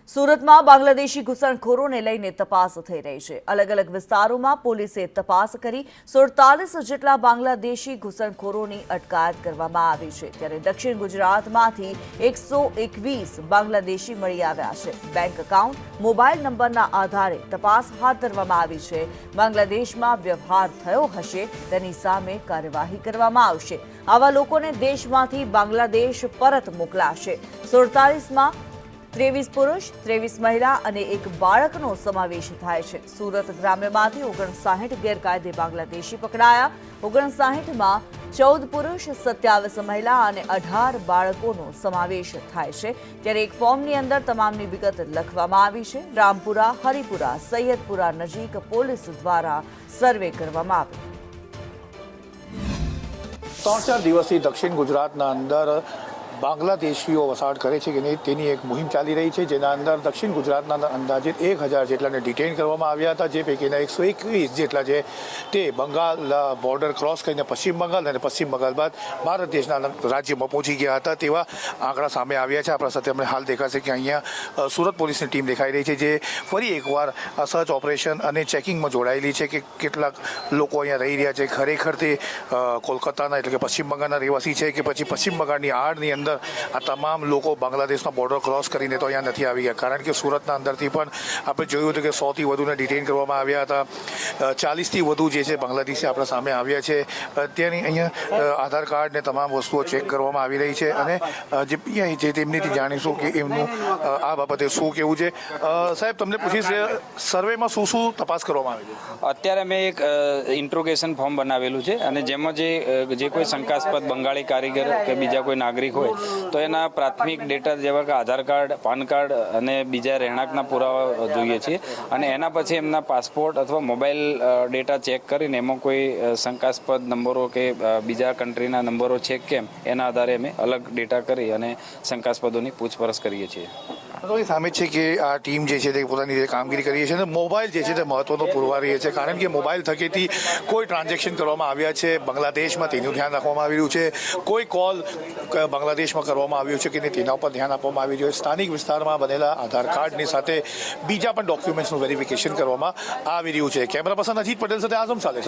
સુરતમાં બાંગ્લાદેશી ઘૂસણખોરોને લઈને તપાસ થઈ રહી છે। અલગ અલગ વિસ્તારોમાં પોલીસે તપાસ કરી 47 જેટલા બાંગ્લાદેશી ઘૂસણખોરોની અટકાયત કરવામાં આવી છે। ત્યારે દક્ષિણ ગુજરાતમાંથી 121 બાંગ્લાદેશી મળી આવ્યા છે। બેંક એકાઉન્ટ, મોબાઈલ નંબરના આધારે તપાસ હાથ ધરવામાં આવી છે। બાંગ્લાદેશમાં વ્યવહાર થયો હશે તેની સામે કાર્યવાહી કરવામાં આવશે। આવા લોકોને દેશમાંથી બાંગ્લાદેશ પરત મોકલાશે। 47માં 23 પુરુષ, 23 મહિલા અને એક બાળકનો સમાવેશ થાય છે। સુરત ગ્રામ્યમાંથી 59 ગેરકાયદે બાંગ્લાદેશી પકડાયા। 59માં 14 પુરુષ, 27 મહિલા અને 18 બાળકોનો સમાવેશ થાય છે। ત્યારે એક ફોર્મની અંદર તમામની વિગત લખવામાં આવી છે। રામપુરા, હરિપુરા, સૈયદપુરા નજીક પોલીસ દ્વારા સર્વે કરવામાં આવ્યો। 3-4 દિવસથી દક્ષિણ ગુજરાતના અંદર બાંગ્લાદેશીઓ વસાહત કરે છે કે નહીં તેની એક મુહિમ ચાલી રહી છે, જેના અંદર દક્ષિણ ગુજરાતના અંદાજિત 1000 જેટલાને ડિટેઇન કરવામાં આવ્યા હતા, જે પૈકીના 121 જેટલા છે તે બંગાળ બોર્ડર ક્રોસ કરીને પશ્ચિમ બંગાળ અને પશ્ચિમ બંગાળ બાદ ભારત દેશના રાજ્યમાં પહોંચી ગયા હતા તેવા આંકડા સામે આવ્યા છે। આપણા સાથે અમને હાલ દેખાશે કે અહીંયા સુરત પોલીસની ટીમ દેખાઈ રહી છે, જે ફરી એકવાર સર્ચ ઓપરેશન અને ચેકિંગમાં જોડાયેલી છે કે કેટલાક લોકો અહીંયા રહી રહ્યા છે, ખરેખર તે કોલકાતાના એટલે કે પશ્ચિમ બંગાળના રહેવાસી છે કે પછી પશ્ચિમ બંગાળની આડની અંદર આ તમામ લોકો બાંગ્લાદેશના બોર્ડર ક્રોસ કરીને તો અહીંયા નથી આવી ગયા। કારણ કે સુરતના અંદરથી પણ આપણે જોયું હતું કે 100થી વધુને ડિટેઇન કરવામાં આવ્યા હતા। 40થી વધુ જે છે બાંગ્લાદેશી આપણા સામે આવ્યા છે। અત્યારની અહીંયા આધાર કાર્ડ ને તમામ વસ્તુઓ ચેક કરવામાં આવી રહી છે અને જે પીઆઈ છે તેમનીથી જાણીશું કે એમનું આ બાબતે શું કહેવું છે। સાહેબ, તમને પૂછીશ, સર્વેમાં શું શું તપાસ કરવામાં આવી છે? અત્યારે મેં એક ઇન્ટ્રોગેશન ફોર્મ બનાવેલું છે અને જેમાં જે કોઈ શંકાસ્પદ બંગાળી કારીગર કે બીજા કોઈ નાગરિક હોય તો એના પ્રાથમિક ડેટા જેવા કે આધાર કાર્ડ, પાન કાર્ડ અને બીજા રહેણાંકના પુરાવા જોઈએ છીએ અને એના પછી એમના પાસપોર્ટ અથવા મોબાઈલ ડેટા ચેક કરીને એમાં કોઈ શંકાસ્પદ નંબરો કે બીજા કન્ટ્રીના નંબરો છે કેમ એના આધારે અમે અલગ ડેટા કરી અને શંકાસ્પદોની પૂછપરછ કરીએ છીએ। તો એ સામે છે કે આ ટીમ જે છે તે પોતાની રીતે કામગીરી કરી છે અને મોબાઈલ જે છે તે મહત્વનો પુરવાર રહે છે, કારણ કે મોબાઈલ થકીથી કોઈ ટ્રાન્ઝેક્શન કરવામાં આવ્યા છે બાંગ્લાદેશમાં તેનું ધ્યાન રાખવામાં આવી રહ્યું છે, કોઈ કોલ બાંગ્લાદેશમાં કરવામાં આવ્યું છે કે નહીં તેના ઉપર ધ્યાન આપવામાં આવી રહ્યું છે। સ્થાનિક વિસ્તારમાં બનેલા આધાર કાર્ડની સાથે બીજા પણ ડોક્યુમેન્ટ્સનું વેરિફિકેશન કરવામાં આવી રહ્યું છે। કેમેરા પર્સન અજીત પટેલ સાથે આઝમ સાલે।